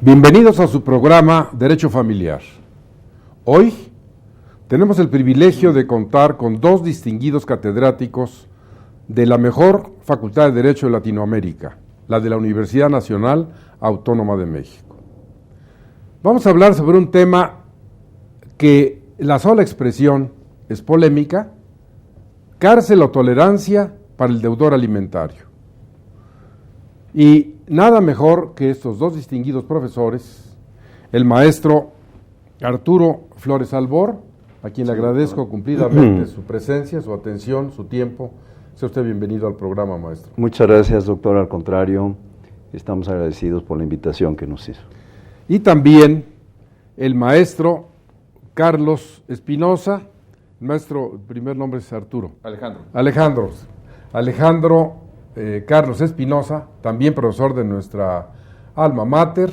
Bienvenidos a su programa Derecho Familiar. Hoy tenemos el privilegio de contar con dos distinguidos catedráticos de la mejor Facultad de Derecho de Latinoamérica, la de la Universidad Nacional Autónoma de México. Vamos a hablar sobre un tema que la sola expresión es polémica: cárcel o tolerancia para el deudor alimentario. Y nada mejor que estos dos distinguidos profesores, el maestro Arturo Flores Albor, a quien le agradezco cumplidamente su presencia, su atención, su tiempo. Sea usted bienvenido al programa, maestro. Muchas gracias, doctor. Al contrario, estamos agradecidos por la invitación que nos hizo. Y también el maestro Carlos Espinosa. El maestro, el primer nombre es Arturo. Alejandro Carlos Espinosa, también profesor de nuestra alma mater.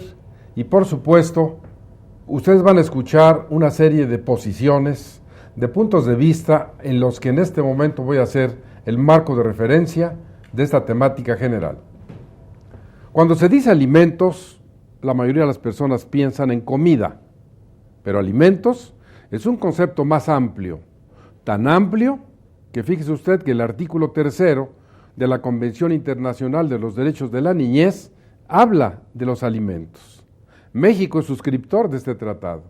Y por supuesto, ustedes van a escuchar una serie de posiciones, de puntos de vista en los que en este momento voy a hacer el marco de referencia de esta temática general. Cuando se dice alimentos, la mayoría de las personas piensan en comida, pero alimentos es un concepto más amplio, tan amplio que fíjese usted que el artículo 3 de la Convención Internacional de los Derechos de la Niñez habla de los alimentos. México es suscriptor de este tratado.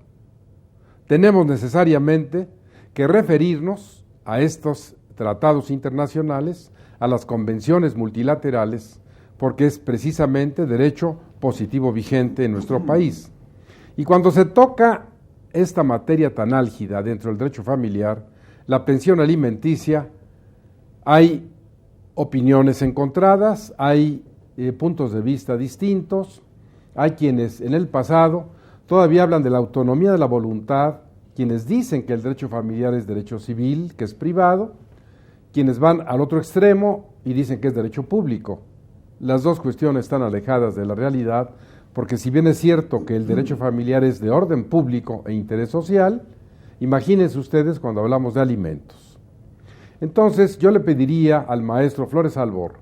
Tenemos necesariamente que referirnos a estos tratados internacionales, a las convenciones multilaterales, porque es precisamente derecho positivo vigente en nuestro país. Y cuando se toca esta materia tan álgida dentro del derecho familiar, la pensión alimenticia, hay opiniones encontradas, hay puntos de vista distintos, hay quienes en el pasado todavía hablan de la autonomía de la voluntad, quienes dicen que el derecho familiar es derecho civil, que es privado, quienes van al otro extremo y dicen que es derecho público. Las dos cuestiones están alejadas de la realidad, porque si bien es cierto que el derecho familiar es de orden público e interés social, imagínense ustedes cuando hablamos de alimentos. Entonces yo le pediría al maestro Flores Albor,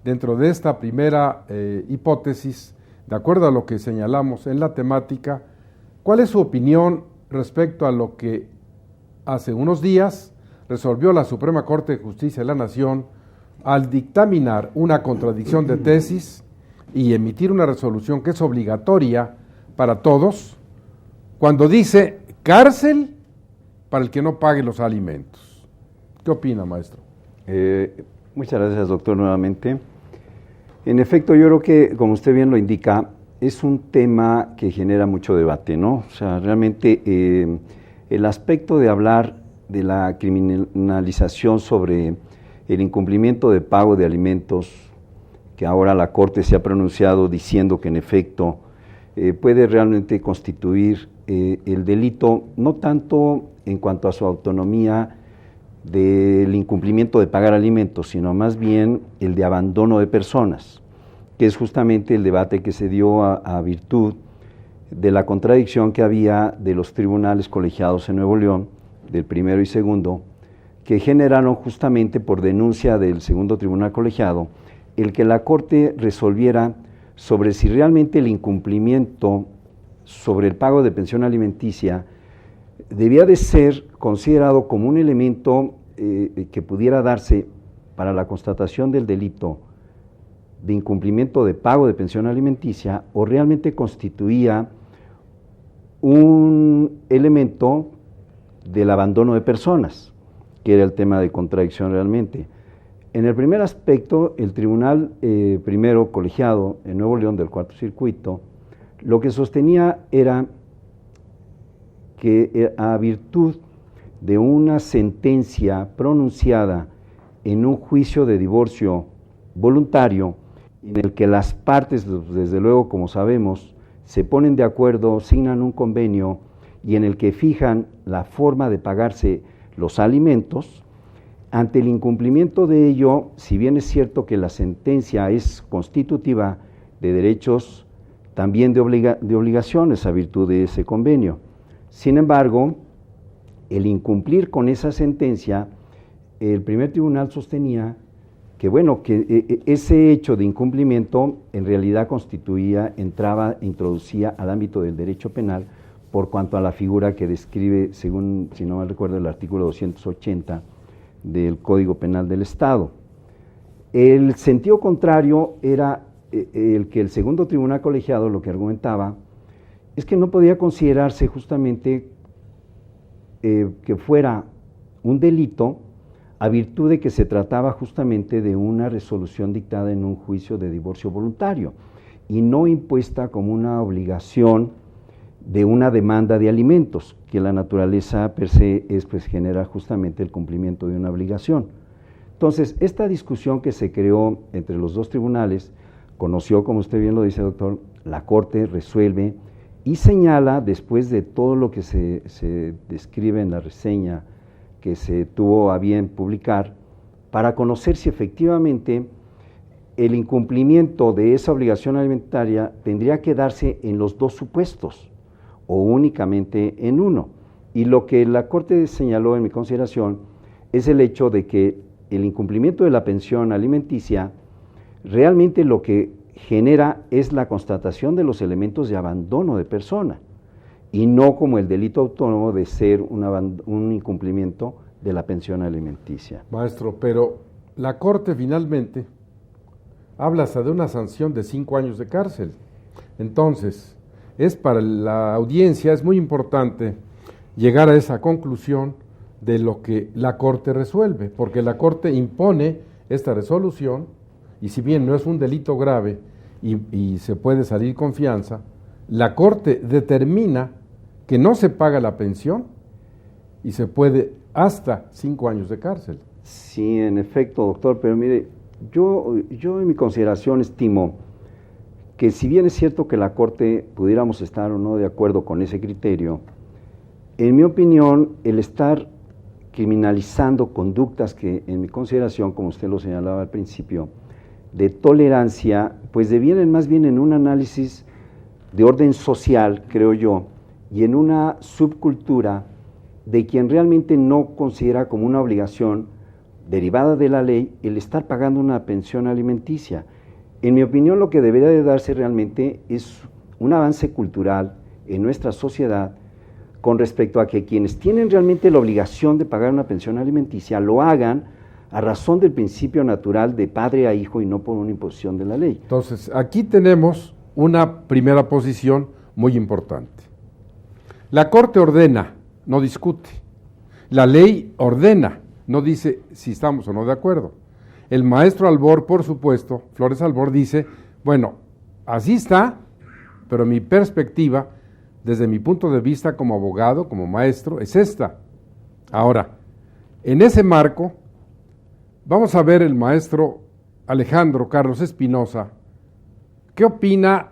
dentro de esta primera hipótesis, de acuerdo a lo que señalamos en la temática, ¿cuál es su opinión respecto a lo que hace unos días resolvió la Suprema Corte de Justicia de la Nación al dictaminar una contradicción de tesis y emitir una resolución que es obligatoria para todos, cuando dice cárcel para el que no pague los alimentos? ¿Qué opina, maestro? Muchas gracias, doctor, nuevamente. En efecto, yo creo que, como usted bien lo indica, es un tema que genera mucho debate, ¿no? O sea, realmente el aspecto de hablar de la criminalización sobre el incumplimiento de pago de alimentos, que ahora la Corte se ha pronunciado diciendo que en efecto puede realmente constituir el delito, no tanto en cuanto a su autonomía del incumplimiento de pagar alimentos, sino más bien el de abandono de personas, que es justamente el debate que se dio a virtud de la contradicción que había de los tribunales colegiados en Nuevo León, del primero y segundo, que generaron justamente por denuncia del segundo tribunal colegiado el que la Corte resolviera sobre si realmente el incumplimiento sobre el pago de pensión alimenticia debía de ser considerado como un elemento que pudiera darse para la constatación del delito de incumplimiento de pago de pensión alimenticia, o realmente constituía un elemento del abandono de personas, que era el tema de contradicción realmente. En el primer aspecto, el tribunal primero colegiado en Nuevo León del Cuarto Circuito, lo que sostenía era que a virtud de una sentencia pronunciada en un juicio de divorcio voluntario, en el que las partes, desde luego, como sabemos, se ponen de acuerdo, signan un convenio y en el que fijan la forma de pagarse los alimentos, ante el incumplimiento de ello, si bien es cierto que la sentencia es constitutiva de derechos, también de obligaciones a virtud de ese convenio. Sin embargo, el incumplir con esa sentencia, el primer tribunal sostenía ese hecho de incumplimiento en realidad introducía al ámbito del derecho penal por cuanto a la figura que describe, según, si no mal recuerdo, el artículo 280 del Código Penal del Estado. El sentido contrario era el que el segundo tribunal colegiado lo que argumentaba es que no podía considerarse justamente que fuera un delito a virtud de que se trataba justamente de una resolución dictada en un juicio de divorcio voluntario y no impuesta como una obligación de una demanda de alimentos, que la naturaleza per se es, pues, genera justamente el cumplimiento de una obligación. Entonces, esta discusión que se creó entre los dos tribunales, conoció, como usted bien lo dice, doctor, la Corte resuelve y señala, después de todo lo que se describe en la reseña que se tuvo a bien publicar, para conocer si efectivamente el incumplimiento de esa obligación alimentaria tendría que darse en los dos supuestos o únicamente en uno. Y lo que la Corte señaló en mi consideración es el hecho de que el incumplimiento de la pensión alimenticia realmente lo que genera es la constatación de los elementos de abandono de persona y no como el delito autónomo de ser un incumplimiento de la pensión alimenticia. Maestro, pero la Corte finalmente habla hasta de una sanción de 5 años de cárcel. Entonces, para la audiencia es muy importante llegar a esa conclusión de lo que la Corte resuelve, porque la Corte impone esta resolución y si bien no es un delito grave y se puede salir con fianza, la Corte determina que no se paga la pensión y se puede hasta 5 años de cárcel. Sí, en efecto, doctor, pero mire, yo en mi consideración estimo que si bien es cierto que la Corte pudiéramos estar o no de acuerdo con ese criterio, en mi opinión, el estar criminalizando conductas que en mi consideración, como usted lo señalaba al principio, de tolerancia, pues devienen más bien en un análisis de orden social, creo yo, y en una subcultura de quien realmente no considera como una obligación derivada de la ley el estar pagando una pensión alimenticia. En mi opinión, lo que debería de darse realmente es un avance cultural en nuestra sociedad con respecto a que quienes tienen realmente la obligación de pagar una pensión alimenticia lo hagan a razón del principio natural de padre a hijo y no por una imposición de la ley. Entonces, aquí tenemos una primera posición muy importante. La Corte ordena, no discute. La ley ordena, no dice si estamos o no de acuerdo. El maestro Albor, por supuesto, Flores Albor, dice, bueno, así está, pero mi perspectiva, desde mi punto de vista como abogado, como maestro, es esta. Ahora, en ese marco, vamos a ver el maestro Alejandro Carlos Espinosa, ¿qué opina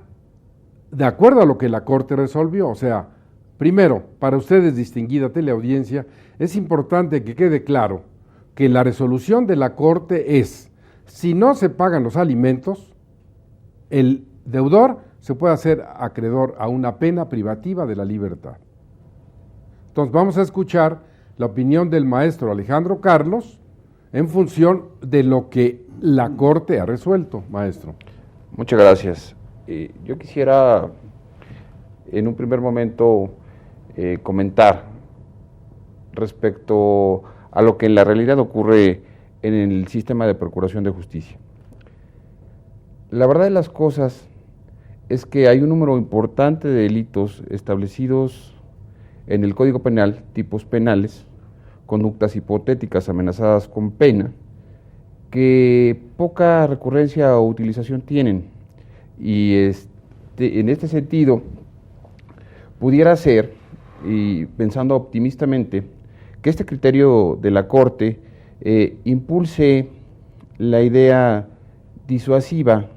de acuerdo a lo que la Corte resolvió? O sea, primero, para ustedes, distinguida teleaudiencia, es importante que quede claro que la resolución de la Corte es, si no se pagan los alimentos, el deudor se puede hacer acreedor a una pena privativa de la libertad. Entonces vamos a escuchar la opinión del maestro Alejandro Carlos en función de lo que la Corte ha resuelto, maestro. Muchas gracias. Yo quisiera en un primer momento comentar respecto a lo que en la realidad ocurre en el sistema de procuración de justicia. La verdad de las cosas es que hay un número importante de delitos establecidos en el Código Penal, tipos penales, conductas hipotéticas amenazadas con pena, que poca recurrencia o utilización tienen. Y en este sentido, pudiera ser, y pensando optimistamente, que este criterio de la Corte impulse la idea disuasiva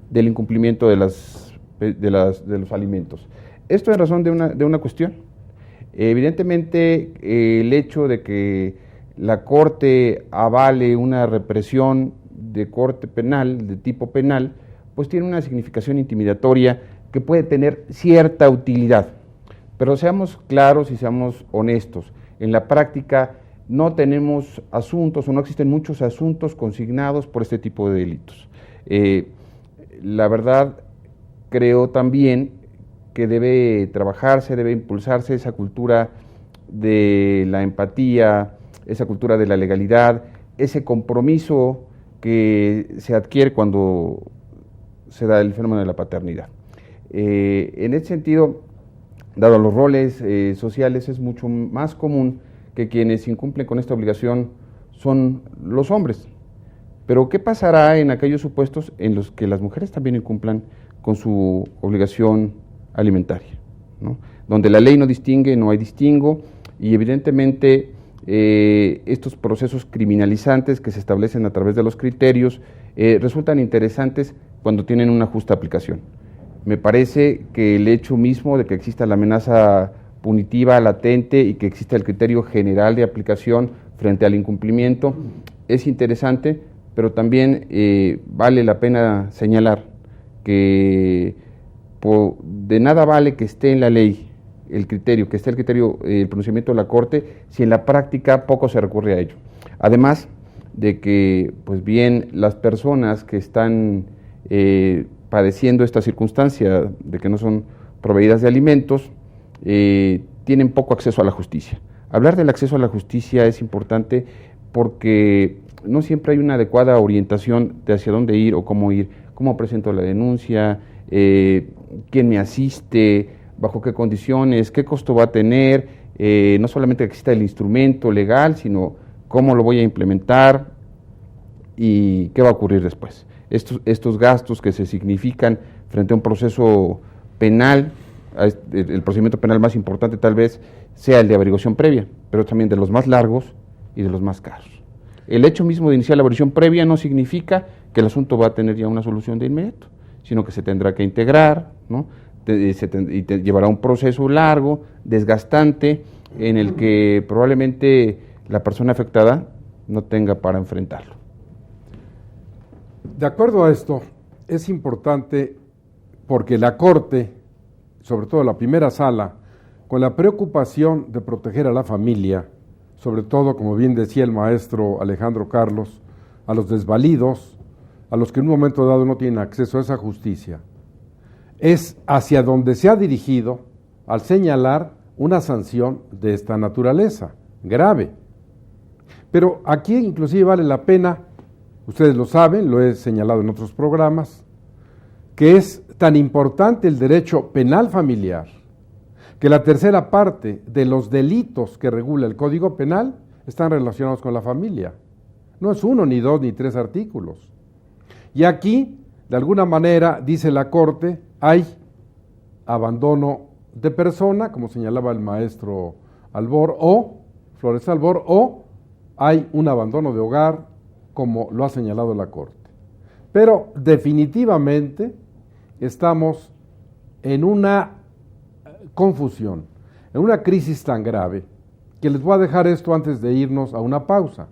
del incumplimiento de los alimentos. Esto en razón de una cuestión. Evidentemente, el hecho de que la Corte avale una represión de corte penal, de tipo penal, pues tiene una significación intimidatoria que puede tener cierta utilidad. Pero seamos claros y seamos honestos. En la práctica, no tenemos asuntos o no existen muchos asuntos consignados por este tipo de delitos. La verdad, creo también que debe trabajarse, debe impulsarse esa cultura de la empatía, esa cultura de la legalidad, ese compromiso que se adquiere cuando se da el fenómeno de la paternidad. En ese sentido, dado los roles sociales, es mucho más común que quienes incumplen con esta obligación son los hombres. Pero ¿qué pasará en aquellos supuestos en los que las mujeres también incumplan con su obligación alimentaria, ¿no? Donde la ley no distingue, no hay distingo, y evidentemente estos procesos criminalizantes que se establecen a través de los criterios resultan interesantes cuando tienen una justa aplicación. Me parece que el hecho mismo de que exista la amenaza punitiva latente y que exista el criterio general de aplicación frente al incumplimiento es interesante, pero también vale la pena señalar que de nada vale que esté en la ley el criterio, que esté el criterio, el pronunciamiento de la Corte, si en la práctica poco se recurre a ello. Además de que, pues bien, las personas que están padeciendo esta circunstancia de que no son proveídas de alimentos, tienen poco acceso a la justicia. Hablar del acceso a la justicia es importante porque no siempre hay una adecuada orientación de hacia dónde ir o cómo presento la denuncia, quién me asiste, bajo qué condiciones, qué costo va a tener, no solamente que exista el instrumento legal, sino cómo lo voy a implementar y qué va a ocurrir después. Estos gastos que se significan frente a un proceso penal, el procedimiento penal más importante tal vez sea el de averiguación previa, pero también de los más largos y de los más caros. El hecho mismo de iniciar la averiguación previa no significa que el asunto va a tener ya una solución de inmediato, sino que se tendrá que integrar, ¿no? Llevará un proceso largo, desgastante, en el que probablemente la persona afectada no tenga para enfrentarlo. De acuerdo a esto, es importante porque la Corte, sobre todo la primera sala, con la preocupación de proteger a la familia, sobre todo, como bien decía el maestro Alejandro Carlos, a los desvalidos, a los que en un momento dado no tienen acceso a esa justicia, es hacia donde se ha dirigido al señalar una sanción de esta naturaleza, grave. Pero aquí inclusive vale la pena, ustedes lo saben, lo he señalado en otros programas, que es tan importante el derecho penal familiar, que la tercera parte de los delitos que regula el Código Penal están relacionados con la familia. No es 1, ni 2, ni 3 artículos. Y aquí, de alguna manera, dice la Corte, hay abandono de persona, como señalaba el maestro Albor, o Flores Albor, o hay un abandono de hogar, como lo ha señalado la Corte. Pero definitivamente estamos en una confusión, en una crisis tan grave, que les voy a dejar esto antes de irnos a una pausa.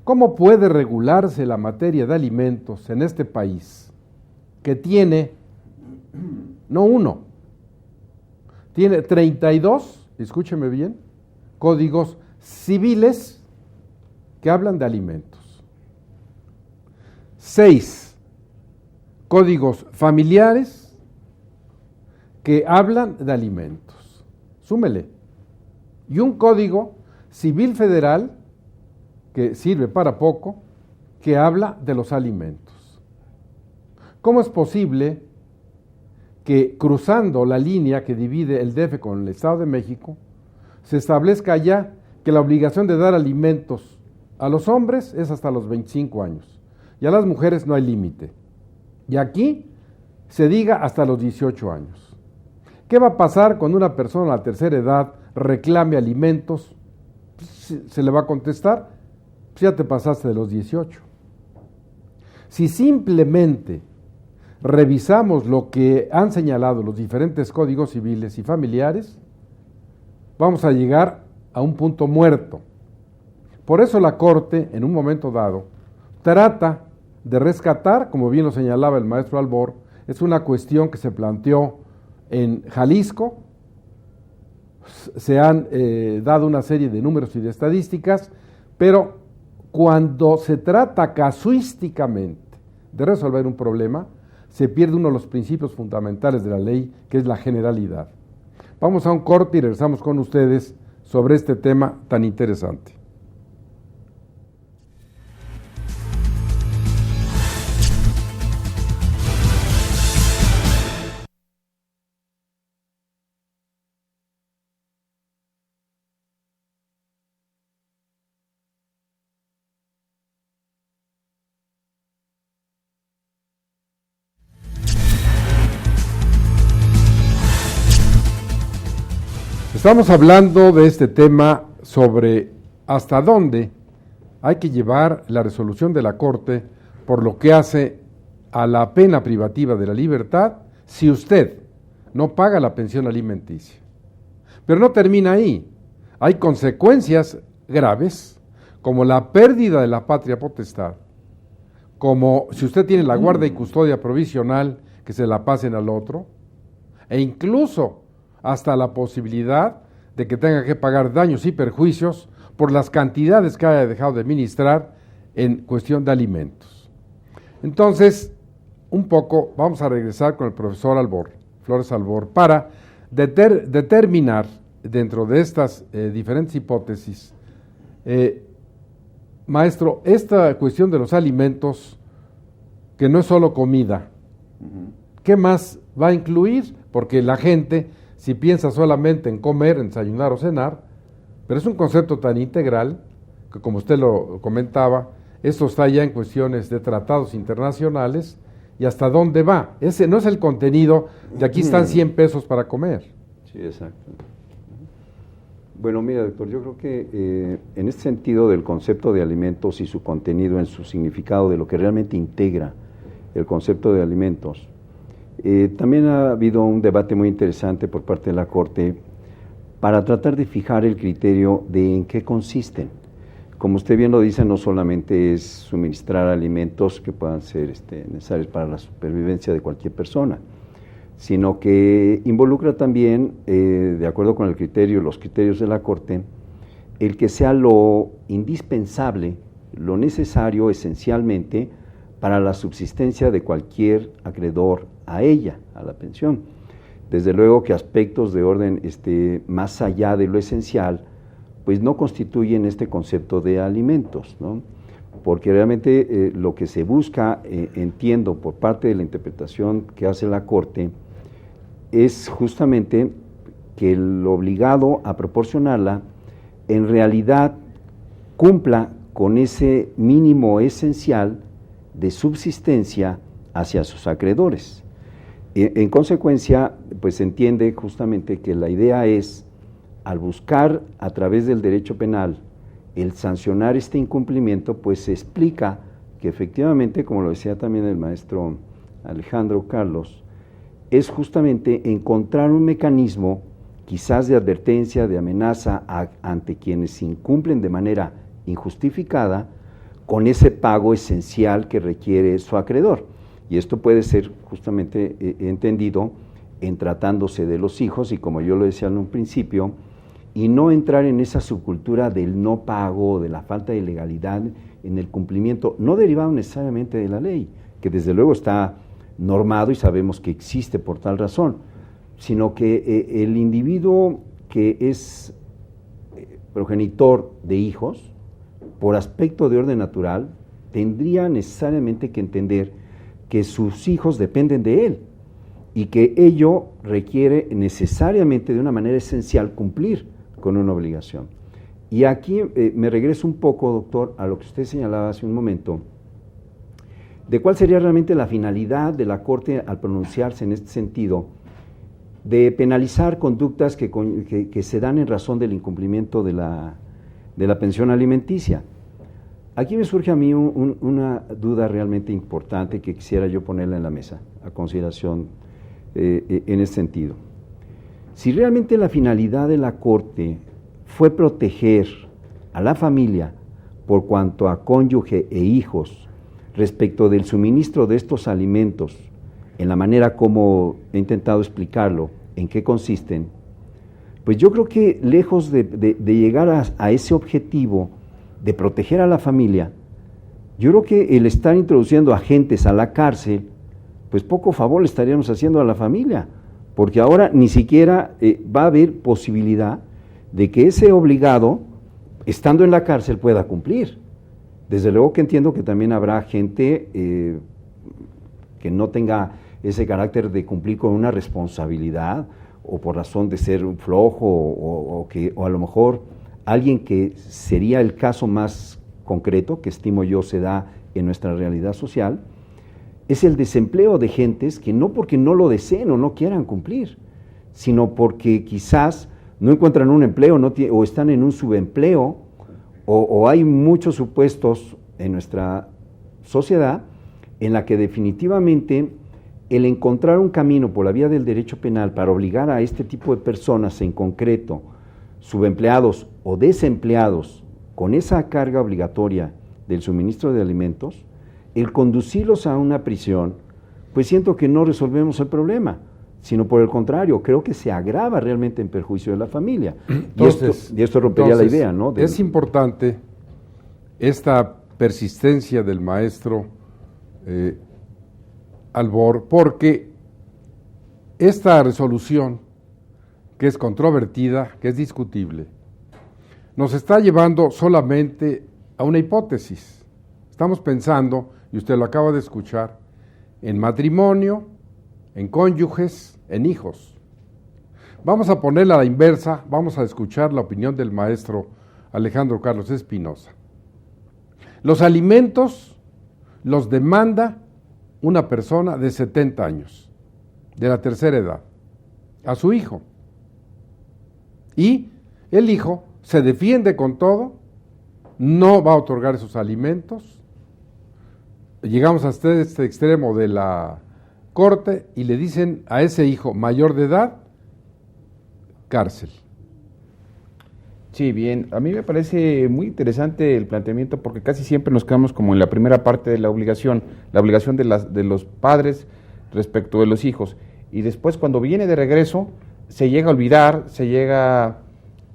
¿Cómo puede regularse la materia de alimentos en este país que tiene, no uno, tiene 32, escúcheme bien, códigos civiles que hablan de alimentos, 6 códigos familiares que hablan de alimentos, súmele, y un código civil federal que sirve para poco, que habla de los alimentos? ¿Cómo es posible que cruzando la línea que divide el DF con el Estado de México, se establezca ya que la obligación de dar alimentos a los hombres es hasta los 25 años y a las mujeres no hay límite? Y aquí se diga hasta los 18 años. ¿Qué va a pasar cuando una persona a la tercera edad reclame alimentos? Se le va a contestar, pues ya te pasaste de los 18. Si simplemente revisamos lo que han señalado los diferentes códigos civiles y familiares, vamos a llegar a un punto muerto. Por eso la Corte, en un momento dado, trata de rescatar, como bien lo señalaba el maestro Albor, es una cuestión que se planteó en Jalisco, se han dado una serie de números y de estadísticas, pero cuando se trata casuísticamente de resolver un problema, se pierde uno de los principios fundamentales de la ley, que es la generalidad. Vamos a un corte y regresamos con ustedes sobre este tema tan interesante. Estamos hablando de este tema sobre hasta dónde hay que llevar la resolución de la Corte por lo que hace a la pena privativa de la libertad si usted no paga la pensión alimenticia. Pero no termina ahí. Hay consecuencias graves, como la pérdida de la patria potestad, como si usted tiene la guarda y custodia provisional, que se la pasen al otro, e incluso hasta la posibilidad de que tenga que pagar daños y perjuicios por las cantidades que haya dejado de administrar en cuestión de alimentos. Entonces, un poco vamos a regresar con el profesor Albor, Flores Albor, para determinar dentro de estas diferentes hipótesis, maestro, esta cuestión de los alimentos, que no es solo comida, ¿qué más va a incluir? Porque la gente, si piensa solamente en comer, en desayunar o cenar, pero es un concepto tan integral que, como usted lo comentaba, esto está ya en cuestiones de tratados internacionales y hasta dónde va. Ese no es el contenido de aquí están 100 pesos para comer. Sí, exacto. Bueno, mira, doctor, yo creo que en este sentido del concepto de alimentos y su contenido en su significado de lo que realmente integra el concepto de alimentos, también ha habido un debate muy interesante por parte de la Corte para tratar de fijar el criterio de en qué consisten. Como usted bien lo dice, no solamente es suministrar alimentos que puedan ser necesarios para la supervivencia de cualquier persona, sino que involucra también, de acuerdo con los criterios de la Corte, el que sea lo indispensable, lo necesario esencialmente para la subsistencia de cualquier acreedor a ella, a la pensión. Desde luego que aspectos de orden más allá de lo esencial, pues no constituyen este concepto de alimentos, ¿no? Porque realmente lo que se busca, entiendo, por parte de la interpretación que hace la Corte, es justamente que el obligado a proporcionarla en realidad cumpla con ese mínimo esencial de subsistencia hacia sus acreedores. En consecuencia, pues se entiende justamente que la idea es, al buscar a través del derecho penal el sancionar este incumplimiento, pues se explica que efectivamente, como lo decía también el maestro Alejandro Carlos, es justamente encontrar un mecanismo quizás de advertencia, de amenaza ante quienes incumplen de manera injustificada con ese pago esencial que requiere su acreedor. Y esto puede ser justamente entendido en tratándose de los hijos, y como yo lo decía en un principio, y no entrar en esa subcultura del no pago, de la falta de legalidad en el cumplimiento, no derivado necesariamente de la ley, que desde luego está normado y sabemos que existe por tal razón, sino que el individuo que es progenitor de hijos, por aspecto de orden natural, tendría necesariamente que entender que sus hijos dependen de él y que ello requiere necesariamente de una manera esencial cumplir con una obligación. Y aquí me regreso un poco, doctor, a lo que usted señalaba hace un momento, de cuál sería realmente la finalidad de la Corte al pronunciarse en este sentido, de penalizar conductas que se dan en razón del incumplimiento de la pensión alimenticia. Aquí me surge a mí una duda realmente importante que quisiera yo ponerla en la mesa, a consideración en este sentido. Si realmente la finalidad de la Corte fue proteger a la familia por cuanto a cónyuge e hijos respecto del suministro de estos alimentos, en la manera como he intentado explicarlo, en qué consisten, pues yo creo que lejos de llegar a ese objetivo de proteger a la familia, yo creo que el estar introduciendo agentes a la cárcel, pues poco favor le estaríamos haciendo a la familia, porque ahora ni siquiera va a haber posibilidad de que ese obligado, estando en la cárcel, pueda cumplir. Desde luego que entiendo que también habrá gente que no tenga ese carácter de cumplir con una responsabilidad, o por razón de ser un flojo, o a lo mejor alguien que sería el caso más concreto, que estimo yo se da en nuestra realidad social, es el desempleo de gentes que no porque no lo deseen o no quieran cumplir, sino porque quizás no encuentran un empleo o están en un subempleo, o hay muchos supuestos en nuestra sociedad en la que definitivamente el encontrar un camino por la vía del derecho penal para obligar a este tipo de personas en concreto, subempleados o desempleados, con esa carga obligatoria del suministro de alimentos, el conducirlos a una prisión, pues siento que no resolvemos el problema, sino por el contrario, creo que se agrava realmente en perjuicio de la familia. Entonces, y esto rompería la idea, ¿no? Es importante esta persistencia del maestro Albor, porque esta resolución, que es controvertida, que es discutible, nos está llevando solamente a una hipótesis. Estamos pensando, y usted lo acaba de escuchar, en matrimonio, en cónyuges, en hijos. Vamos a ponerla a la inversa, vamos a escuchar la opinión del maestro Alejandro Carlos Espinosa. Los alimentos los demanda una persona de 70 años, de la tercera edad, a su hijo. Y el hijo se defiende con todo, no va a otorgar esos alimentos. Llegamos hasta este extremo de la corte y le dicen a ese hijo mayor de edad, cárcel. Sí, bien, a mí me parece muy interesante el planteamiento porque casi siempre nos quedamos como en la primera parte de la obligación de los padres respecto de los hijos, y después cuando viene de regreso se llega a olvidar, se llega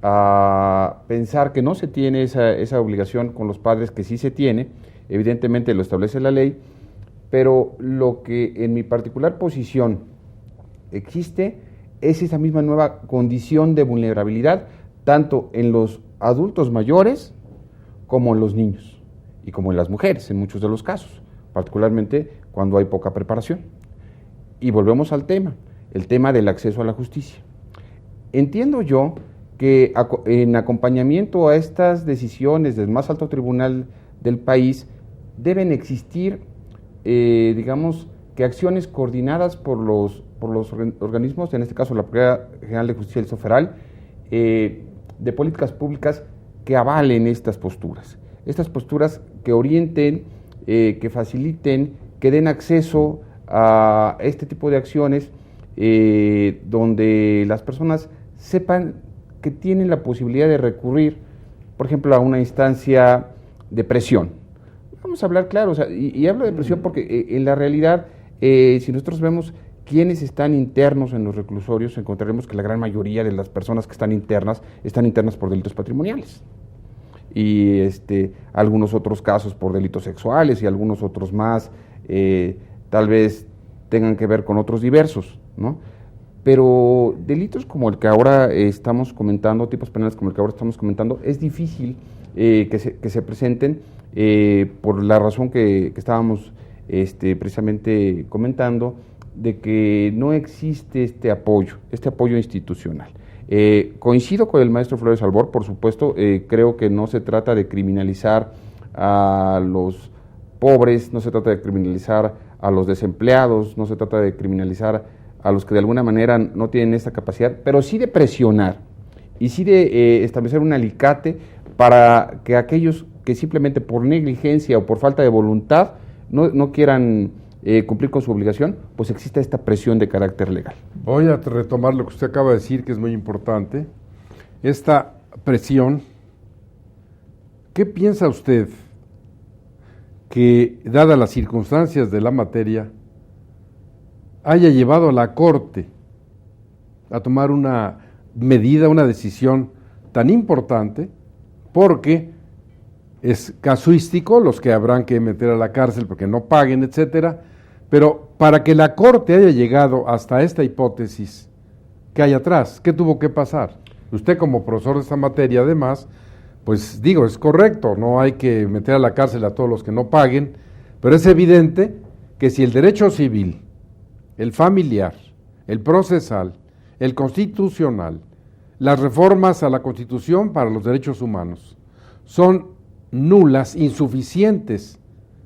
a pensar que no se tiene esa obligación con los padres, que sí se tiene, evidentemente lo establece la ley, pero lo que en mi particular posición existe es esa misma nueva condición de vulnerabilidad, tanto en los adultos mayores como en los niños y como en las mujeres en muchos de los casos, particularmente cuando hay poca preparación. Y volvemos al tema, el tema del acceso a la justicia. Entiendo yo que en acompañamiento a estas decisiones del más alto tribunal del país deben existir, digamos, que acciones coordinadas por los organismos, en este caso la Procuraduría General de Justicia del Soferal, de políticas públicas que avalen estas posturas que orienten, que faciliten, que den acceso a este tipo de acciones, donde las personas sepan que tienen la posibilidad de recurrir, por ejemplo, a una instancia de presión. Vamos a hablar claro, y hablo de presión porque en la realidad, si nosotros vemos quienes están internos en los reclusorios, encontraremos que la gran mayoría de las personas que están internas por delitos patrimoniales. Y algunos otros casos por delitos sexuales y algunos otros más, tal vez tengan que ver con otros diversos, ¿no? Pero delitos como el que ahora estamos comentando, tipos penales como el que ahora estamos comentando, es difícil que se presenten por la razón que estábamos precisamente comentando, de que no existe este apoyo institucional. Coincido con el maestro Flores Albor, por supuesto, creo que no se trata de criminalizar a los pobres, no se trata de criminalizar a los desempleados, no se trata de criminalizar a los que de alguna manera no tienen esta capacidad, pero sí de presionar y sí de establecer un alicate para que aquellos que simplemente por negligencia o por falta de voluntad no quieran cumplir con su obligación, pues existe esta presión de carácter legal. Voy a retomar lo que usted acaba de decir, que es muy importante. Esta presión, ¿qué piensa usted que, dadas las circunstancias de la materia, haya llevado a la Corte a tomar una medida, una decisión tan importante, porque es casuístico los que habrán que meter a la cárcel porque no paguen, etcétera, pero para que la Corte haya llegado hasta esta hipótesis, ¿qué hay atrás? ¿Qué tuvo que pasar? Usted como profesor de esta materia, además, pues digo, es correcto, no hay que meter a la cárcel a todos los que no paguen, pero es evidente que si el derecho civil, el familiar, el procesal, el constitucional, las reformas a la Constitución para los derechos humanos son nulas, insuficientes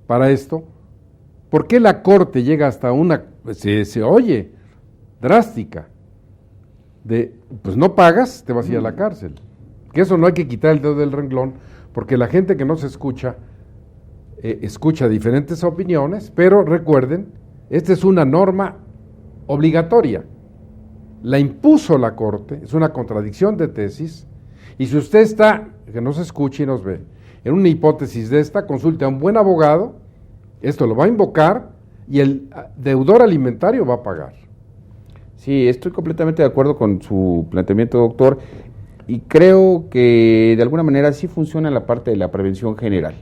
para esto, ¿por qué la Corte llega hasta una, se oye, drástica, de, pues no pagas, te vas a ir a la cárcel? Que eso no hay que quitar el dedo del renglón, porque la gente que no se escucha, escucha diferentes opiniones, pero recuerden, esta es una norma obligatoria. La impuso la Corte, es una contradicción de tesis, y si usted está, que nos escuche y nos ve, en una hipótesis de esta, consulte a un buen abogado, esto lo va a invocar y el deudor alimentario va a pagar. Sí, estoy completamente de acuerdo con su planteamiento, doctor, y creo que de alguna manera sí funciona la parte de la prevención general.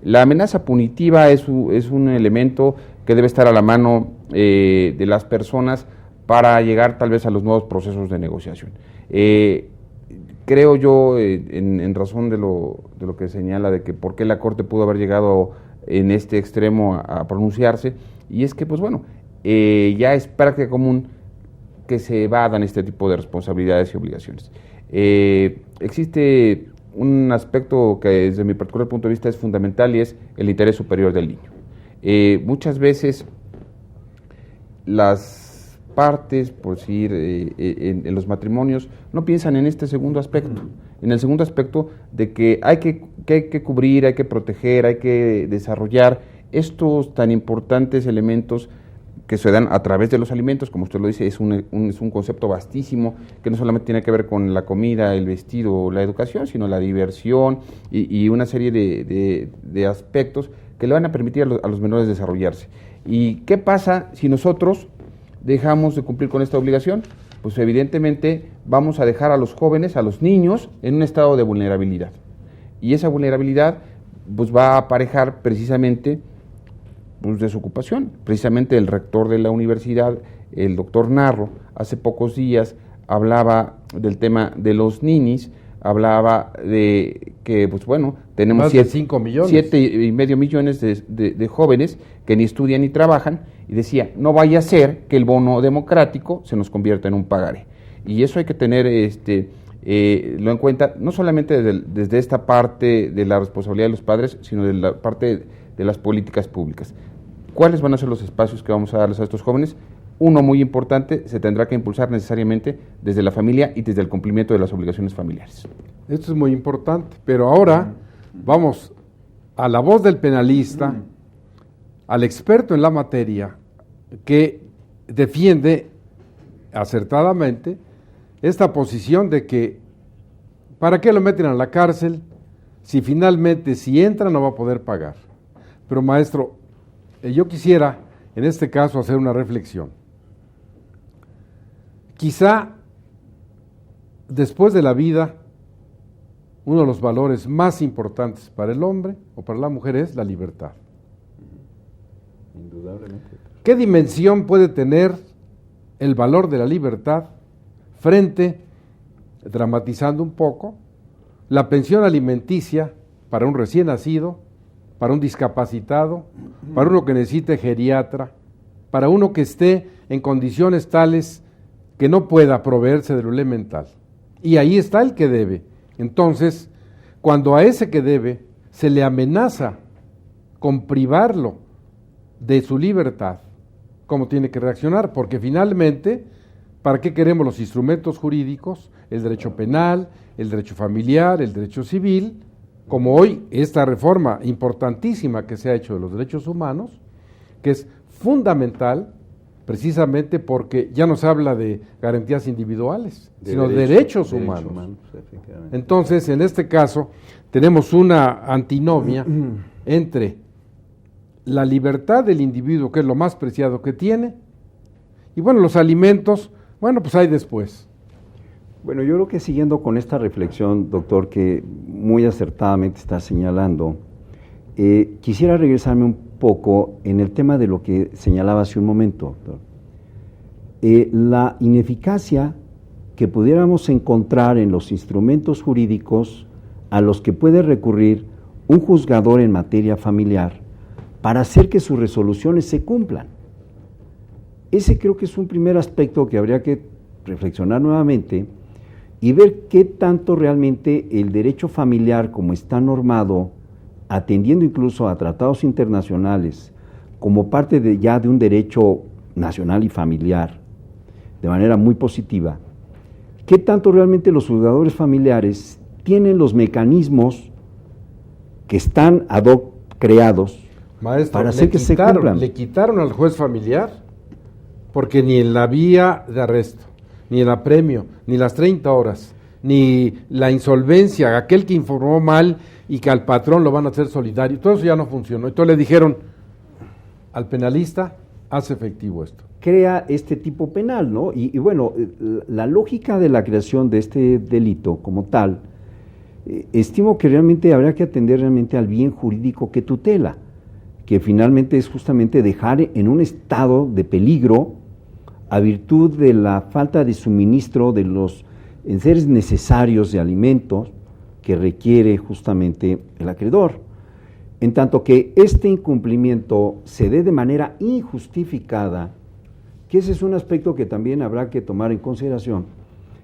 La amenaza punitiva es un elemento que debe estar a la mano de las personas para llegar tal vez a los nuevos procesos de negociación. Creo yo, en razón de lo que señala de que por qué la Corte pudo haber llegado en este extremo a pronunciarse, y es que, pues bueno, ya es práctica común que se evadan este tipo de responsabilidades y obligaciones. Existe un aspecto que desde mi particular punto de vista es fundamental y es el interés superior del niño. Muchas veces las partes, por decir, en los matrimonios, no piensan en este segundo aspecto, en el segundo aspecto de que hay que cubrir, hay que proteger, hay que desarrollar estos tan importantes elementos que se dan a través de los alimentos, como usted lo dice, es un concepto vastísimo, que no solamente tiene que ver con la comida, el vestido, la educación, sino la diversión y una serie de aspectos que le van a permitir a los menores desarrollarse. ¿Y qué pasa si nosotros dejamos de cumplir con esta obligación? Pues evidentemente vamos a dejar a los jóvenes, a los niños, en un estado de vulnerabilidad. Y esa vulnerabilidad pues va a aparejar precisamente pues, desocupación. Precisamente el rector de la universidad, el doctor Narro, hace pocos días hablaba del tema de los ninis, hablaba de que, pues bueno, tenemos más de 5 millones. 7,5 millones de jóvenes que ni estudian ni trabajan, y decía, no vaya a ser que el bono democrático se nos convierta en un pagaré. Y eso hay que tener lo en cuenta, no solamente desde esta parte de la responsabilidad de los padres, sino de la parte de las políticas públicas. ¿Cuáles van a ser los espacios que vamos a darles a estos jóvenes? Uno muy importante, se tendrá que impulsar necesariamente desde la familia y desde el cumplimiento de las obligaciones familiares. Esto es muy importante, pero ahora vamos a la voz del penalista, al experto en la materia, que defiende acertadamente esta posición de que ¿para qué lo meten a la cárcel si finalmente si entra no va a poder pagar? Pero maestro, yo quisiera en este caso hacer una reflexión. Quizá después de la vida, uno de los valores más importantes para el hombre o para la mujer es la libertad. Indudablemente. ¿Qué dimensión puede tener el valor de la libertad frente, dramatizando un poco, la pensión alimenticia para un recién nacido, para un discapacitado, para uno que necesite geriatra, para uno que esté en condiciones tales que no pueda proveerse de lo elemental? Y ahí está el que debe. Entonces, cuando a ese que debe se le amenaza con privarlo de su libertad, ¿cómo tiene que reaccionar? Porque finalmente, ¿para qué queremos los instrumentos jurídicos? El derecho penal, el derecho familiar, el derecho civil, como hoy esta reforma importantísima que se ha hecho de los derechos humanos, que es fundamental precisamente porque ya no se habla de garantías individuales, sino de derechos humanos. Entonces, en este caso, tenemos una antinomia entre la libertad del individuo, que es lo más preciado que tiene, y bueno, los alimentos, bueno, pues hay después. Bueno, yo creo que siguiendo con esta reflexión, doctor, que muy acertadamente está señalando, quisiera regresarme un poco en el tema de lo que señalaba hace un momento, doctor. La ineficacia que pudiéramos encontrar en los instrumentos jurídicos a los que puede recurrir un juzgador en materia familiar para hacer que sus resoluciones se cumplan. Ese creo que es un primer aspecto que habría que reflexionar nuevamente y ver qué tanto realmente el derecho familiar, como está normado, atendiendo incluso a tratados internacionales, como parte ya de un derecho nacional y familiar, de manera muy positiva, qué tanto realmente los juzgadores familiares tienen los mecanismos que están ad hoc creados, maestro, para hacer que se cumplan. Le quitaron al juez familiar, porque ni en la vía de arresto, ni el apremio, ni las 30 horas, ni la insolvencia, aquel que informó mal y que al patrón lo van a hacer solidario, todo eso ya no funcionó. Entonces le dijeron al penalista, haz efectivo esto. Crea este tipo penal, ¿no? Y bueno, la lógica de la creación de este delito como tal, estimo que realmente habrá que atender realmente al bien jurídico que tutela, que finalmente es justamente dejar en un estado de peligro a virtud de la falta de suministro de los enseres necesarios de alimentos que requiere justamente el acreedor. En tanto que este incumplimiento se dé de manera injustificada, que ese es un aspecto que también habrá que tomar en consideración,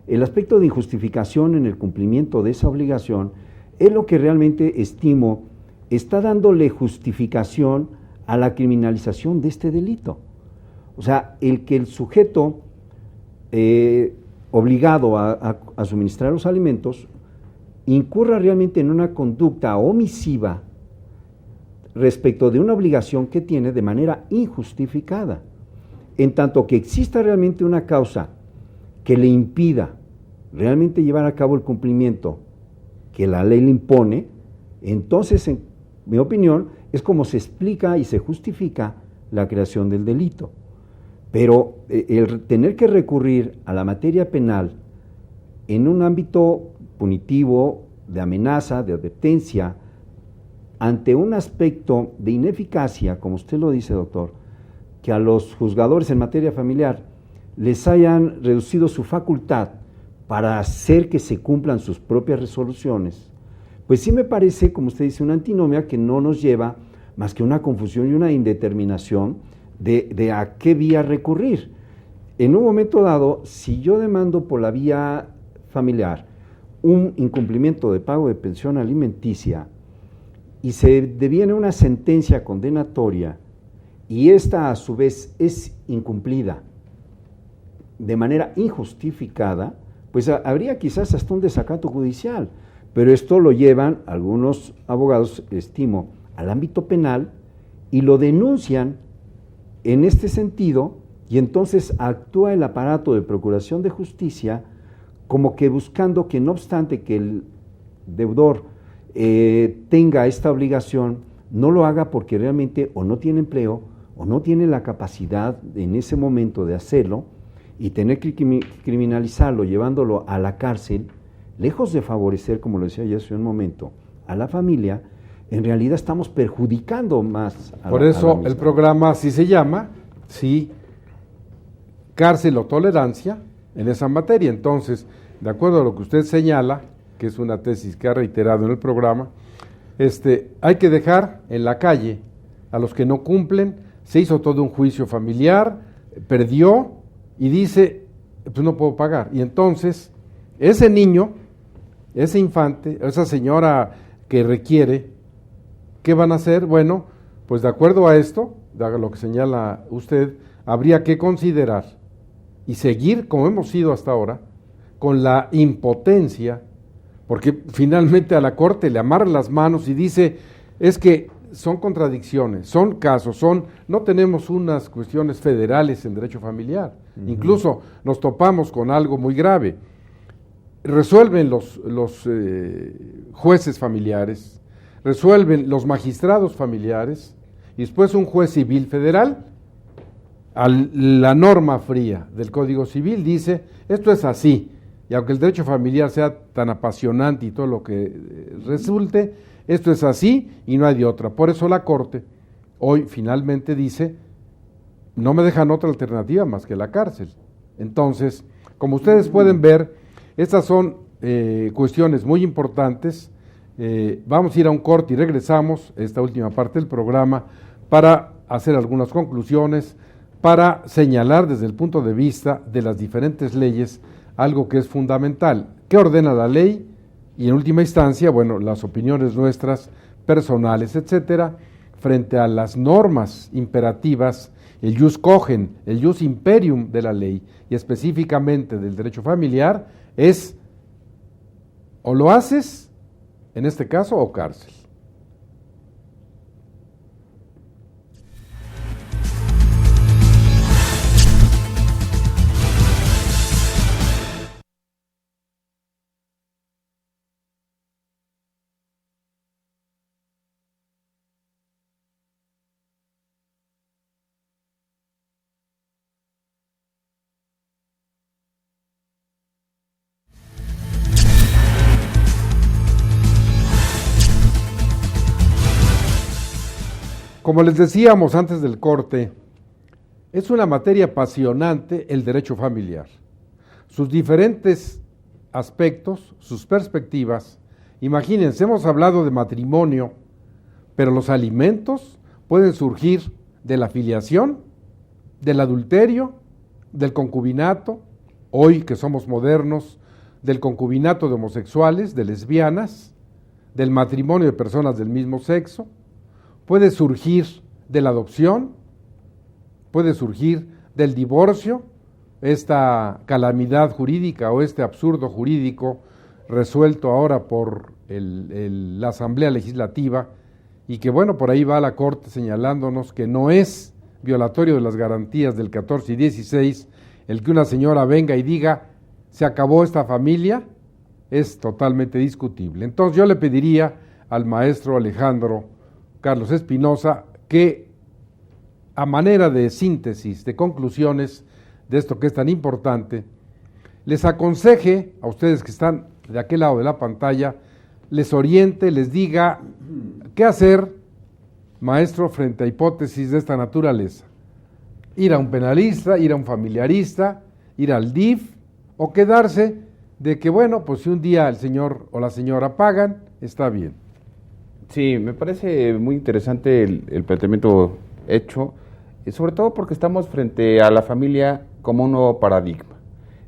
el aspecto de injustificación en el cumplimiento de esa obligación es lo que realmente estimo está dándole justificación a la criminalización de este delito. O sea, el que el sujeto obligado a suministrar los alimentos incurra realmente en una conducta omisiva respecto de una obligación que tiene de manera injustificada. En tanto que exista realmente una causa que le impida realmente llevar a cabo el cumplimiento que la ley le impone, entonces, en mi opinión, es como se explica y se justifica la creación del delito. Pero el tener que recurrir a la materia penal en un ámbito punitivo, de amenaza, de advertencia, ante un aspecto de ineficacia, como usted lo dice, doctor, que a los juzgadores en materia familiar les hayan reducido su facultad para hacer que se cumplan sus propias resoluciones, pues sí me parece, como usted dice, una antinomia que no nos lleva más que una confusión y una indeterminación de a qué vía recurrir. En un momento dado, si yo demando por la vía familiar un incumplimiento de pago de pensión alimenticia y se deviene una sentencia condenatoria y esta a su vez es incumplida de manera injustificada, pues habría quizás hasta un desacato judicial, pero esto lo llevan algunos abogados, estimo, al ámbito penal y lo denuncian en este sentido, y entonces actúa el aparato de procuración de justicia como que buscando que no obstante que el deudor tenga esta obligación, no lo haga porque realmente o no tiene empleo o no tiene la capacidad en ese momento de hacerlo, y tener que criminalizarlo llevándolo a la cárcel, lejos de favorecer, como lo decía yo hace un momento, a la familia, en realidad estamos perjudicando más a Por la eso misma. el programa así se llama, sí, cárcel o tolerancia en esa materia. Entonces, de acuerdo a lo que usted señala, que es una tesis que ha reiterado en el programa, hay que dejar en la calle a los que no cumplen. Se hizo todo un juicio familiar, perdió y dice, pues no puedo pagar. Y entonces, ese niño, ese infante, esa señora que requiere, ¿qué van a hacer? Bueno, pues de acuerdo a esto, de lo que señala usted, habría que considerar y seguir, como hemos sido hasta ahora, con la impotencia, porque finalmente a la Corte le amarra las manos y dice, es que son contradicciones, son casos, no tenemos unas cuestiones federales en derecho familiar, incluso nos topamos con algo muy grave. Resuelven los jueces familiares, resuelven los magistrados familiares, y después un juez civil federal, a la norma fría del Código Civil, dice, esto es así, y aunque el derecho familiar sea tan apasionante y todo lo que resulte, esto es así y no hay de otra. Por eso la Corte hoy finalmente dice, no me dejan otra alternativa más que la cárcel. Entonces, como ustedes pueden ver, estas son cuestiones muy importantes. Vamos a ir a un corte y regresamos, esta última parte del programa, para hacer algunas conclusiones, para señalar desde el punto de vista de las diferentes leyes algo que es fundamental. ¿Qué ordena la ley? Y en última instancia, bueno, las opiniones nuestras, personales, etcétera, frente a las normas imperativas, el jus cogen, el jus imperium de la ley, y específicamente del derecho familiar, es o lo haces, en este caso, o cárcel. Como les decíamos antes del corte, es una materia apasionante el derecho familiar. Sus diferentes aspectos, sus perspectivas. Imagínense, hemos hablado de matrimonio, pero los alimentos pueden surgir de la filiación, del adulterio, del concubinato, hoy que somos modernos, del concubinato de homosexuales, de lesbianas, del matrimonio de personas del mismo sexo. Puede surgir de la adopción, puede surgir del divorcio, esta calamidad jurídica o este absurdo jurídico resuelto ahora por la Asamblea Legislativa, y que bueno, por ahí va la Corte señalándonos que no es violatorio de las garantías del 14 y 16 el que una señora venga y diga, se acabó esta familia, es totalmente discutible. Entonces yo le pediría al maestro Alejandro Carlos Espinosa, que a manera de síntesis, de conclusiones de esto que es tan importante, les aconseje a ustedes que están de aquel lado de la pantalla, les oriente, les diga qué hacer, maestro, frente a hipótesis de esta naturaleza. Ir a un penalista, ir a un familiarista, ir al DIF, o quedarse de que, bueno, pues si un día el señor o la señora pagan, está bien. Sí, me parece muy interesante el planteamiento hecho, sobre todo porque estamos frente a la familia como un nuevo paradigma.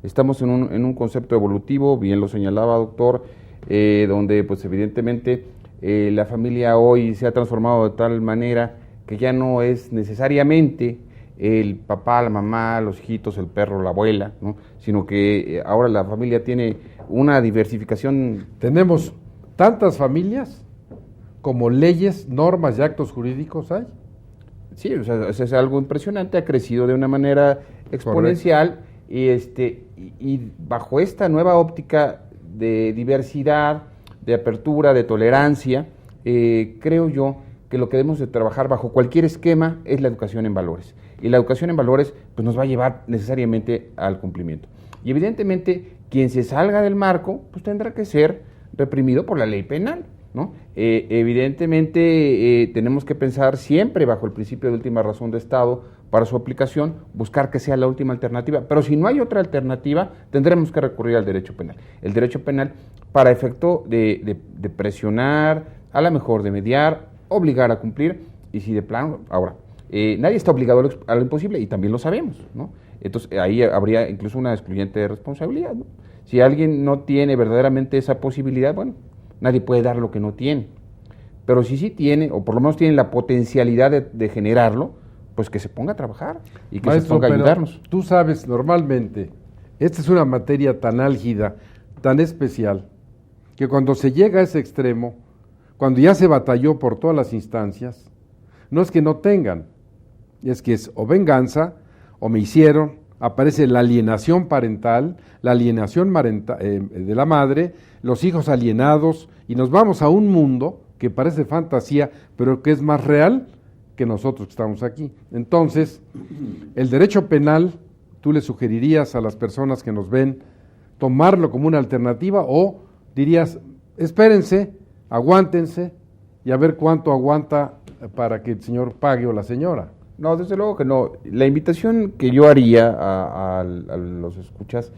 Estamos en un concepto evolutivo, bien lo señalaba, doctor, donde pues evidentemente la familia hoy se ha transformado de tal manera que ya no es necesariamente el papá, la mamá, los hijitos, el perro, la abuela, ¿no? Sino que ahora la familia tiene una diversificación. Tenemos tantas familias como leyes, normas y actos jurídicos hay. Sí, o sea, es algo impresionante, ha crecido de una manera exponencial. Y bajo esta nueva óptica de diversidad, de apertura, de tolerancia, creo yo que lo que debemos de trabajar bajo cualquier esquema es la educación en valores. Y la educación en valores pues nos va a llevar necesariamente al cumplimiento. Y evidentemente quien se salga del marco pues tendrá que ser reprimido por la ley penal, ¿no? Evidentemente tenemos que pensar siempre bajo el principio de última razón de Estado para su aplicación, buscar que sea la última alternativa, pero si no hay otra alternativa, tendremos que recurrir al derecho penal. El derecho penal para efecto de presionar, a lo mejor de mediar, obligar a cumplir, y si de plano, ahora, nadie está obligado a lo imposible, y también lo sabemos, ¿no? Entonces ahí habría incluso una excluyente de responsabilidad, ¿no? Si alguien no tiene verdaderamente esa posibilidad, bueno, nadie puede dar lo que no tiene, pero si sí tiene, o por lo menos tiene la potencialidad de generarlo, pues que se ponga a trabajar y que Maestro, se ponga a ayudarnos. Tú sabes, normalmente, esta es una materia tan álgida, tan especial, que cuando se llega a ese extremo, cuando ya se batalló por todas las instancias, no es que no tengan, es que es o venganza, o me hicieron, aparece la alienación parental, la alienación de la madre, los hijos alienados, y nos vamos a un mundo que parece fantasía, pero que es más real que nosotros que estamos aquí. Entonces, el derecho penal, tú le sugerirías a las personas que nos ven tomarlo como una alternativa o dirías, espérense, aguántense y a ver cuánto aguanta para que el señor pague o la señora? No, desde luego que no. La invitación que yo haría a los escuchas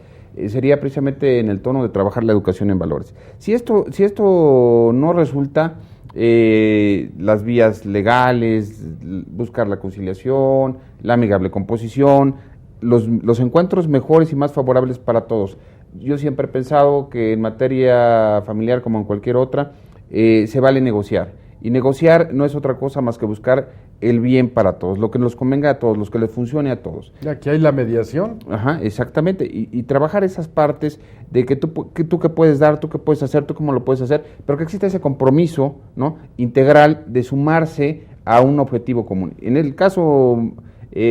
sería precisamente en el tono de trabajar la educación en valores. Si esto no resulta, las vías legales, buscar la conciliación, la amigable composición, los encuentros mejores y más favorables para todos. Yo siempre he pensado que en materia familiar como en cualquier otra, se vale negociar. Y negociar no es otra cosa más que buscar el bien para todos, lo que nos convenga a todos, lo que les funcione a todos. Ya que hay la mediación. Ajá, exactamente. Y trabajar esas partes de que tú qué puedes dar, tú qué puedes hacer, tú cómo lo puedes hacer, pero que exista ese compromiso, ¿no?, integral de sumarse a un objetivo común. En el caso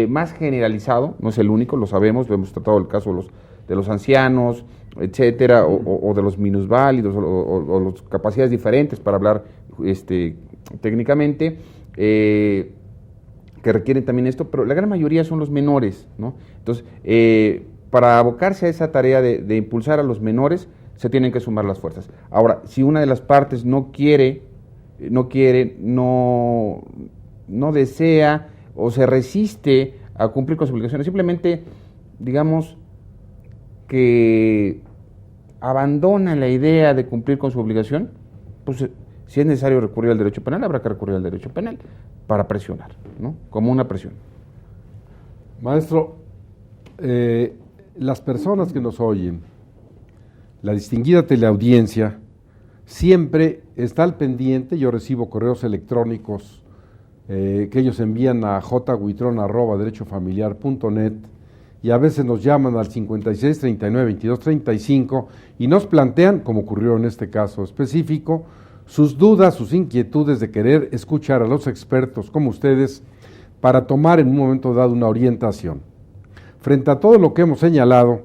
más generalizado, no es el único, lo sabemos, lo hemos tratado el caso de los ancianos, etcétera, o de los minusválidos, o las capacidades diferentes para hablar técnicamente, que requieren también esto, pero la gran mayoría son los menores, ¿no? Entonces, para abocarse a esa tarea de impulsar a los menores, se tienen que sumar las fuerzas. Ahora, si una de las partes no desea o se resiste a cumplir con sus obligaciones, simplemente, digamos, que abandona la idea de cumplir con su obligación, pues si es necesario recurrir al derecho penal, habrá que recurrir al derecho penal para presionar, ¿no?, como una presión. Maestro, las personas que nos oyen, la distinguida teleaudiencia, siempre está al pendiente. Yo recibo correos electrónicos que ellos envían a jhuitron@derechofamiliar.net y a veces nos llaman al 56 39 22 35 y nos plantean, como ocurrió en este caso específico, sus dudas, sus inquietudes de querer escuchar a los expertos como ustedes para tomar en un momento dado una orientación. Frente a todo lo que hemos señalado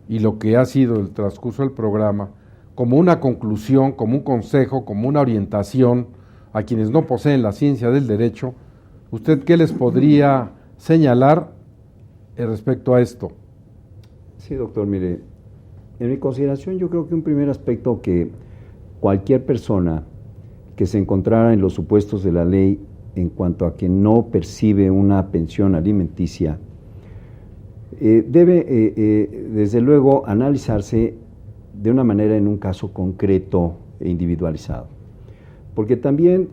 y lo que ha sido el transcurso del programa, como una conclusión, como un consejo, como una orientación a quienes no poseen la ciencia del derecho, ¿usted qué les podría señalar respecto a esto? Sí, doctor, mire, en mi consideración yo creo que un primer aspecto que cualquier persona que se encontrara en los supuestos de la ley en cuanto a que no percibe una pensión alimenticia, debe desde luego analizarse de una manera en un caso concreto e individualizado. Porque también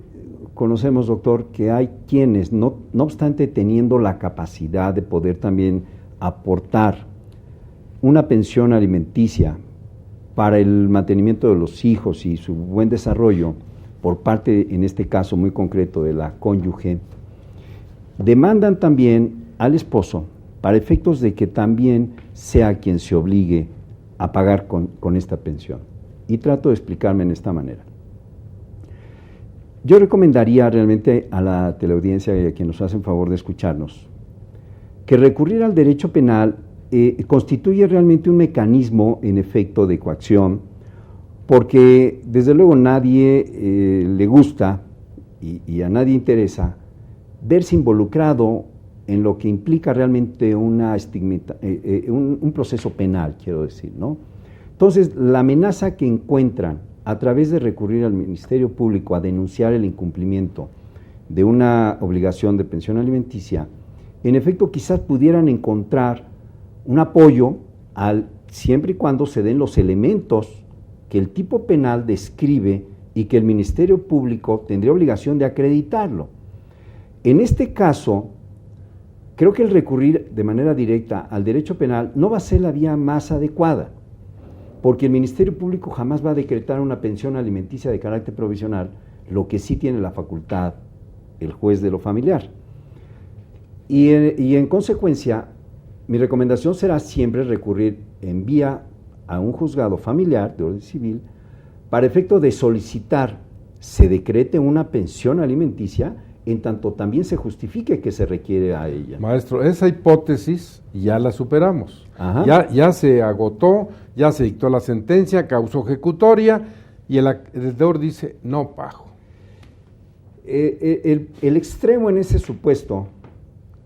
conocemos, doctor, que hay quienes, no obstante teniendo la capacidad de poder también aportar una pensión alimenticia para el mantenimiento de los hijos y su buen desarrollo por parte, en este caso muy concreto, de la cónyuge, demandan también al esposo para efectos de que también sea quien se obligue a pagar con esta pensión. Y trato de explicarme en esta manera. Yo recomendaría realmente a la teleaudiencia y a quienes nos hacen favor de escucharnos que recurrir al derecho penal constituye realmente un mecanismo en efecto de coacción, porque desde luego nadie le gusta y a nadie interesa verse involucrado en lo que implica realmente un proceso penal, quiero decir, ¿no? Entonces, la amenaza que encuentran a través de recurrir al Ministerio Público a denunciar el incumplimiento de una obligación de pensión alimenticia, en efecto quizás pudieran encontrar un apoyo siempre y cuando se den los elementos que el tipo penal describe y que el Ministerio Público tendría obligación de acreditarlo. En este caso, creo que el recurrir de manera directa al derecho penal no va a ser la vía más adecuada, porque el Ministerio Público jamás va a decretar una pensión alimenticia de carácter provisional, lo que sí tiene la facultad el juez de lo familiar. Y en consecuencia, mi recomendación será siempre recurrir en vía a un juzgado familiar de orden civil para efecto de solicitar se decrete una pensión alimenticia en tanto también se justifique que se requiere a ella. Maestro, esa hipótesis ya la superamos. Ya se agotó, ya se dictó la sentencia, causó ejecutoria y el acreedor dice no pago. El extremo en ese supuesto,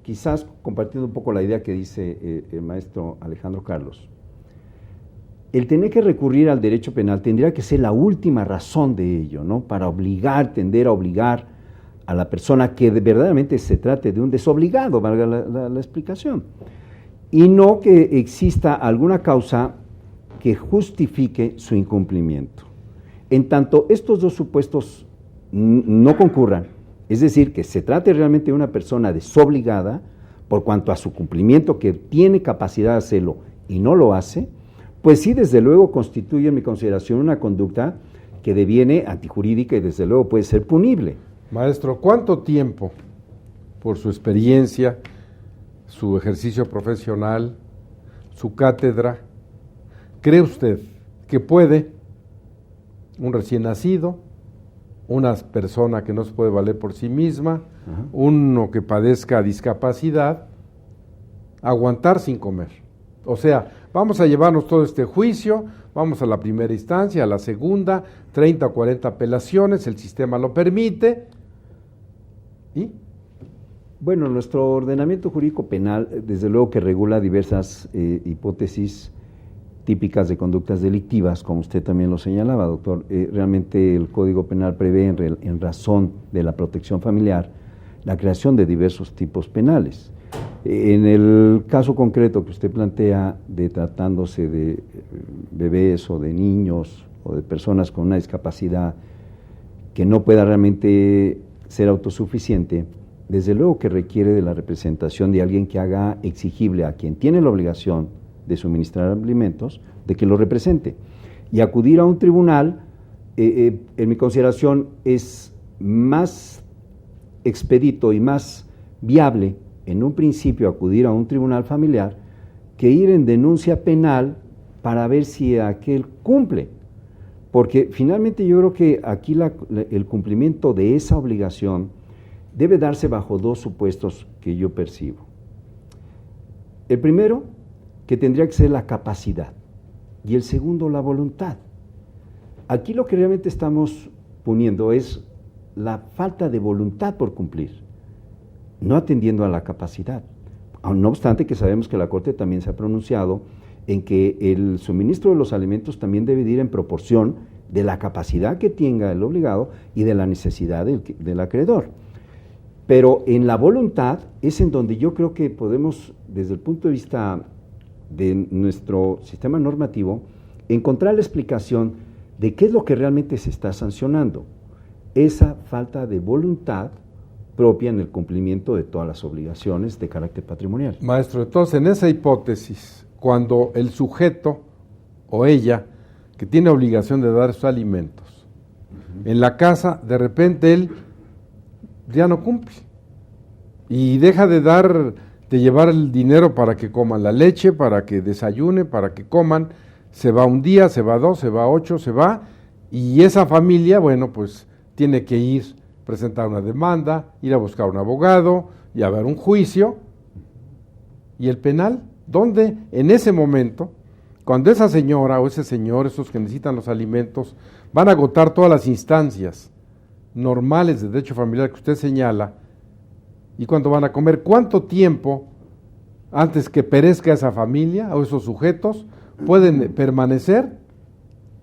quizás compartiendo un poco la idea que dice el maestro Alejandro Carlos, el tener que recurrir al derecho penal tendría que ser la última razón de ello, ¿no? Para tender a obligar a la persona que verdaderamente se trate de un desobligado, valga la explicación, y no que exista alguna causa que justifique su incumplimiento. En tanto estos dos supuestos no concurran, es decir, que se trate realmente de una persona desobligada por cuanto a su cumplimiento, que tiene capacidad de hacerlo y no lo hace, pues sí, desde luego constituye en mi consideración una conducta que deviene antijurídica y desde luego puede ser punible. Maestro, ¿cuánto tiempo, por su experiencia, su ejercicio profesional, su cátedra, cree usted que puede un recién nacido, una persona que no se puede valer por sí misma, uno que padezca discapacidad, aguantar sin comer? O sea, vamos a llevarnos todo este juicio, vamos a la primera instancia, a la segunda, 30 o 40 apelaciones, el sistema lo permite. ¿Y? Bueno, nuestro ordenamiento jurídico penal, desde luego que regula diversas hipótesis típicas de conductas delictivas, como usted también lo señalaba, doctor. Realmente el Código Penal prevé, en razón de la protección familiar, la creación de diversos tipos penales. En el caso concreto que usted plantea, de tratándose de bebés o de niños o de personas con una discapacidad que no pueda realmente ser autosuficiente, desde luego que requiere de la representación de alguien que haga exigible a quien tiene la obligación de suministrar alimentos, de que lo represente. Y acudir a un tribunal, en mi consideración, es más expedito y más viable en un principio acudir a un tribunal familiar que ir en denuncia penal para ver si aquel cumple. Porque finalmente yo creo que aquí el cumplimiento de esa obligación debe darse bajo dos supuestos que yo percibo. El primero, que tendría que ser la capacidad, y el segundo, la voluntad. Aquí lo que realmente estamos poniendo es la falta de voluntad por cumplir, no atendiendo a la capacidad. No obstante que sabemos que la Corte también se ha pronunciado en que el suministro de los alimentos también debe ir en proporción de la capacidad que tenga el obligado y de la necesidad del acreedor. Pero en la voluntad es en donde yo creo que podemos, desde el punto de vista de nuestro sistema normativo, encontrar la explicación de qué es lo que realmente se está sancionando. Esa falta de voluntad propia en el cumplimiento de todas las obligaciones de carácter patrimonial. Maestro, entonces en esa hipótesis, cuando el sujeto o ella que tiene obligación de dar sus alimentos, en la casa de repente él ya no cumple y deja de llevar el dinero para que coman la leche, para que desayune, para que coman, se va un día, se va 2, se va 8, se va, y esa familia, bueno, pues tiene que ir, presentar una demanda, ir a buscar un abogado y a ver un juicio. ¿Y el penal? ¿Dónde en ese momento, cuando esa señora o ese señor, esos que necesitan los alimentos, van a agotar todas las instancias normales de derecho familiar que usted señala, y cuando van a comer, cuánto tiempo antes que perezca esa familia o esos sujetos pueden permanecer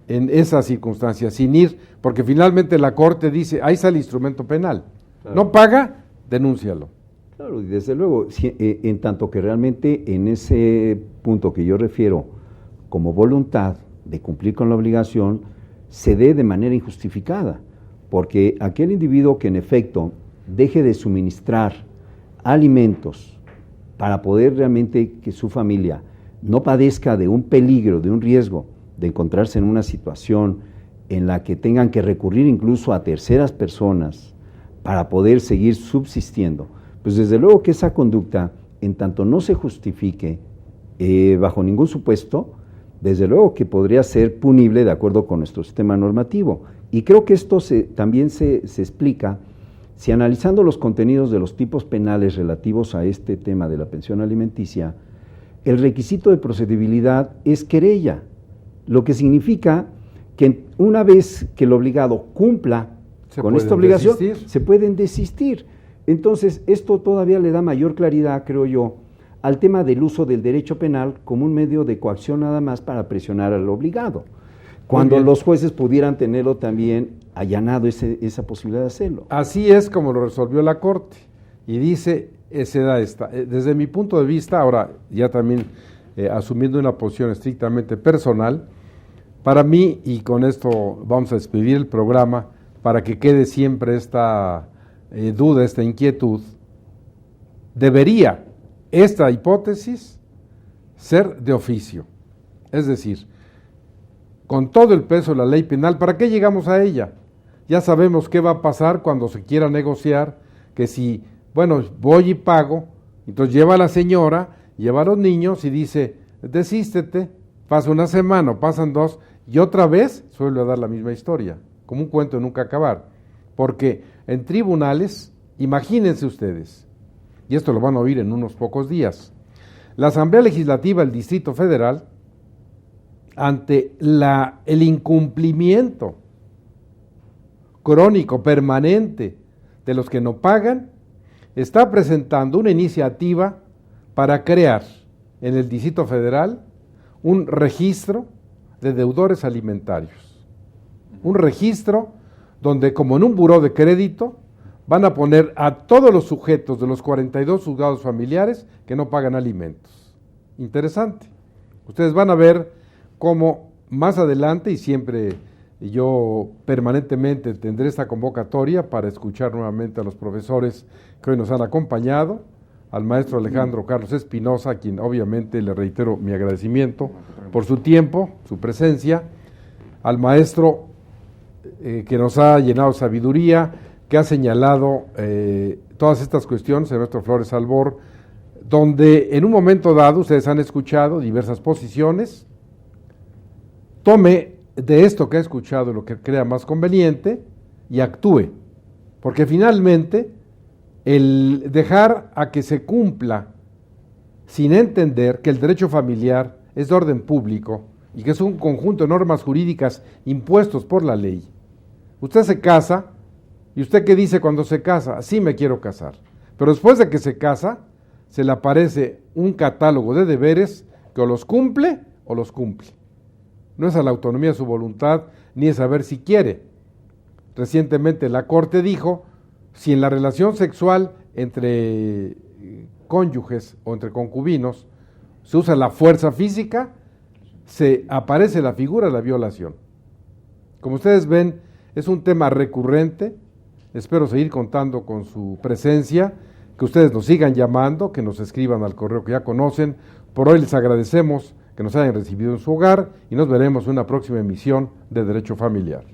en esas circunstancias sin ir? Porque finalmente la Corte dice, ahí está el instrumento penal, claro. No paga, denúncialo. Claro, y desde luego, en tanto que realmente en ese punto que yo refiero como voluntad de cumplir con la obligación, se dé de manera injustificada, porque aquel individuo que en efecto deje de suministrar alimentos para poder realmente que su familia no padezca de un peligro, de un riesgo de encontrarse en una situación en la que tengan que recurrir incluso a terceras personas para poder seguir subsistiendo, pues desde luego que esa conducta, en tanto no se justifique bajo ningún supuesto, desde luego que podría ser punible de acuerdo con nuestro sistema normativo. Y creo que esto también se explica si, analizando los contenidos de los tipos penales relativos a este tema de la pensión alimenticia, el requisito de procedibilidad es querella, lo que significa que una vez que el obligado cumpla con esta obligación, se pueden desistir. Entonces, esto todavía le da mayor claridad, creo yo, al tema del uso del derecho penal como un medio de coacción nada más para presionar al obligado, cuando los jueces pudieran tenerlo también allanado esa posibilidad de hacerlo. Así es como lo resolvió la Corte, y dice, se da esta. Desde mi punto de vista, ahora ya también asumiendo una posición estrictamente personal, para mí, y con esto vamos a despedir el programa, para que quede siempre esta duda, esta inquietud, debería esta hipótesis ser de oficio. Es decir, con todo el peso de la ley penal, ¿para qué llegamos a ella? Ya sabemos qué va a pasar cuando se quiera negociar, que si, bueno, voy y pago, entonces lleva a la señora, lleva a los niños y dice, desístete, pasa una semana, pasan dos, y otra vez suele dar la misma historia, como un cuento de nunca acabar. Porque en tribunales, imagínense ustedes, y esto lo van a oír en unos pocos días, la Asamblea Legislativa del Distrito Federal, ante el incumplimiento crónico, permanente, de los que no pagan, está presentando una iniciativa para crear en el Distrito Federal un registro de deudores alimentarios. Un registro donde, como en un buró de crédito, van a poner a todos los sujetos de los 42 juzgados familiares que no pagan alimentos. Interesante. Ustedes van a ver cómo más adelante, y siempre yo permanentemente tendré esta convocatoria para escuchar nuevamente a los profesores que hoy nos han acompañado, al maestro Alejandro Carlos Espinosa, a quien obviamente le reitero mi agradecimiento por su tiempo, su presencia, al maestro que nos ha llenado sabiduría, que ha señalado todas estas cuestiones, el maestro Flores Albor, donde en un momento dado, ustedes han escuchado diversas posiciones, tome de esto que ha escuchado lo que crea más conveniente y actúe, porque finalmente el dejar a que se cumpla sin entender que el derecho familiar es de orden público y que es un conjunto de normas jurídicas impuestos por la ley. Usted se casa, ¿y usted qué dice cuando se casa? Sí, me quiero casar. Pero después de que se casa, se le aparece un catálogo de deberes que o los cumple o los cumple. No es a la autonomía de su voluntad, ni es saber si quiere. Recientemente la Corte dijo, si en la relación sexual entre cónyuges o entre concubinos se usa la fuerza física, se aparece la figura de la violación. Como ustedes ven, es un tema recurrente. Espero seguir contando con su presencia, que ustedes nos sigan llamando, que nos escriban al correo que ya conocen. Por hoy les agradecemos que nos hayan recibido en su hogar y nos veremos en una próxima emisión de Derecho Familiar.